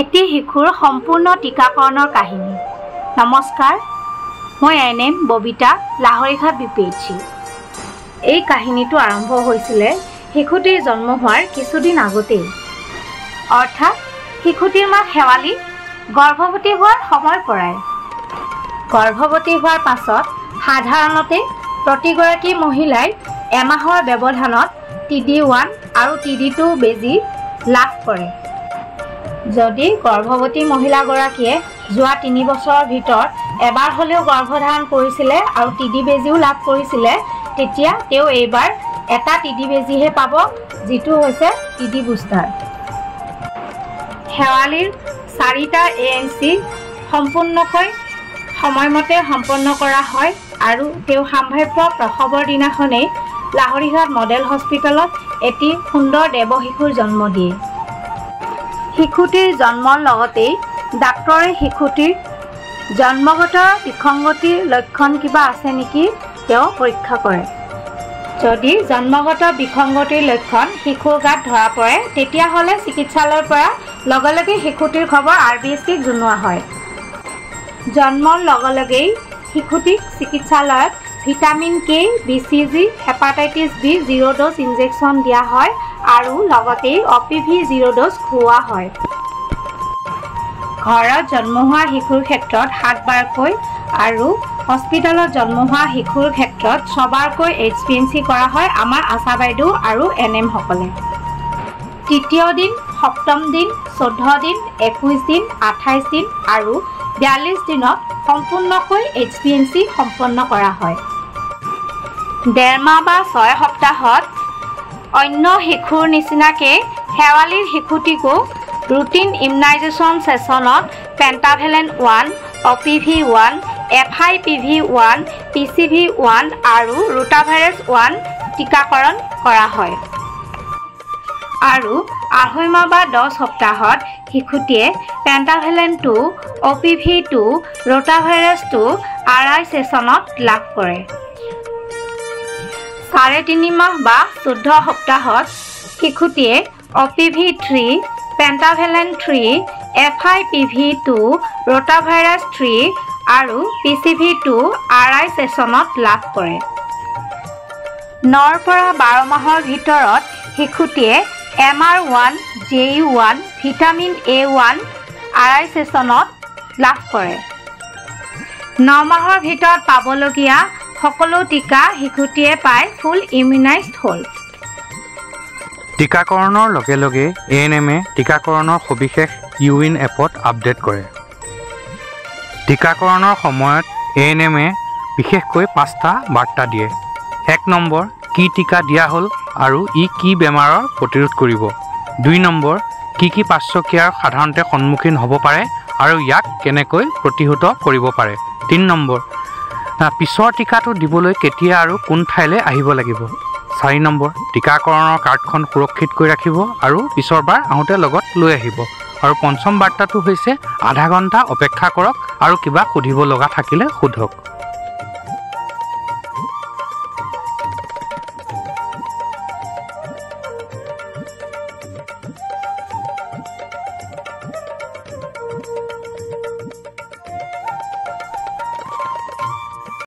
এটি শিশুৰ সম্পূৰ্ণ টিকাকৰণৰ কাহিনী। নমস্কাৰ, মই এনএম ববিতা, লাহৰীঘাট BPHC। এই কাহিনীটো আৰম্ভ হৈছিলে শিশুটিৰ জন্ম হোৱাৰ কিছুদিন আগতেই, অৰ্থাৎ শিশুটিৰ মা শেৱালী গৰ্ভৱতী হোৱাৰ সময়ৰ পৰাই। গৰ্ভৱতী হোৱাৰ পাছত সাধাৰণতে প্ৰতিগৰাকী মহিলাই এমাহৰ ব্যৱধানত TD1 আৰু TD2 বেজী লাভ কৰে। যদি গৰ্ভৱতী মহিলাগৰাকীয়ে যোৱা 3 বছৰৰ ভিতৰত এবাৰ হ'লেও গৰ্ভধাৰণ কৰিছিলে আৰু TD বেজীও লাভ কৰিছিলে, তেতিয়া তেওঁ এইবাৰ এটা TD বেজীহে পাব, যিটো হৈছে TD বুষ্টাৰ। শেৱালীৰ 4টা ANC সম্পূৰ্ণকৈ সময়মতে সম্পন্ন কৰা হয় আৰু তেওঁ সম্ভাৱ্য প্ৰসৱৰ দিনাখনেই লাহৰীঘাট মডেল হস্পিটেলত এটি সুন্দৰ দেৱশিশুৰ জন্ম দিয়ে। শিশুটিৰ জন্মৰ লগতেই ডাক্তৰে শিশুটিৰ জন্মগত বিসংগতিৰ লক্ষণ কিবা আছে নেকি তেওঁ পৰীক্ষা কৰে। যদি জন্মগত বিসংগতিৰ লক্ষণ শিশুৰ গাত ধৰা পৰে, তেতিয়াহ'লে চিকিৎসালয়ৰ পৰা লগে লগে শিশুটিৰ খবৰ RBSক জনোৱা হয়। জন্মৰ লগে লগেই শিশুটিক চিকিৎসালয়ত vitamin K, BCG, hepatitis B 0 dose injection দিয়া হয় আৰু লগতেই OPV 0 ড'জ খুওৱা হয়। ঘৰত জন্ম হোৱা শিশুৰ ক্ষেত্ৰত 7 বাৰকৈ আৰু হস্পিটেলত জন্ম হোৱা শিশুৰ ক্ষেত্ৰত 6 বাৰকৈ HPNC কৰা হয় আমাৰ আশা বাইদেউ আৰু NM সকলে। তৃতীয় দিন, সপ্তম দিন, 14 দিন, 21 দিন, 28 দিন আৰু 42 দিনত সম্পূৰ্ণকৈ HPNC সম্পন্ন কৰা হয়। 1.5 মাহ বা 6 সপ্তাহত অন্য শিশুৰ নিচিনাকৈ শেৱালীৰ শিশুটিকো routine immunisation ছেছনত পেণ্টাভেলেণ্ট 1, OPV 1, FIPV1, PCV1 আৰু ৰোটাভাইৰাছ 1 টীকাকৰণ কৰা হয়। আৰু 2.5 মাহ বা 10 সপ্তাহত শিশুটিয়ে পেণ্টাভেলেণ্ট 2, OPV 2, ৰোটাভাইৰাছ 2 RI ছেছনত লাভ কৰে। 3.5 মাহ বা 14 সপ্তাহত শিশুটিয়ে OPV 3, পেণ্টাভেলেণ্ট 3, FIPV2, ৰোটাভাইৰাছ 3 আৰু PCV2 RI ছেছনত লাভ কৰে। 9 পৰা 12 মাহৰ ভিতৰত শিশুটিয়ে MR1, JU1, vitamin A1 RI ছেছনত লাভ কৰে। 9 মাহৰ ভিতৰত পাবলগীয়া সকলো টীকা শিশুটিয়ে পায় ফুল ইমিউনাইজড হ'ল। টীকাকৰণৰ লগে লগে ANMে টীকাকৰণৰ সবিশেষ ইউইন এপত আপডেট কৰে। টীকাকৰণৰ সময়ত ANMে বিশেষকৈ 5টা বাৰ্তা দিয়ে। 1 নম্বৰ, কি টীকা দিয়া হ'ল আৰু ই কি বেমাৰৰ প্ৰতিৰোধ কৰিব। 2 নম্বৰ, কি পাৰ্শ্বক্ৰিয়াৰ সাধাৰণতে সন্মুখীন হ'ব পাৰে আৰু ইয়াক কেনেকৈ প্ৰতিহত কৰিব পাৰে। 3 নম্বৰ, পিছৰ টীকাটো দিবলৈ কেতিয়া আৰু কোন ঠাইলৈ আহিব লাগিব। 4 নম্বৰ, টীকাকৰণৰ কাৰ্ডখন সুৰক্ষিত কৰি ৰাখিব আৰু পিছৰবাৰ আহোঁতে লগত লৈ আহিব। আৰু 5ম বাৰ্তাটো হৈছে আধা ঘণ্টা অপেক্ষা কৰক আৰু কিবা সুধিব লগা থাকিলে সোধক।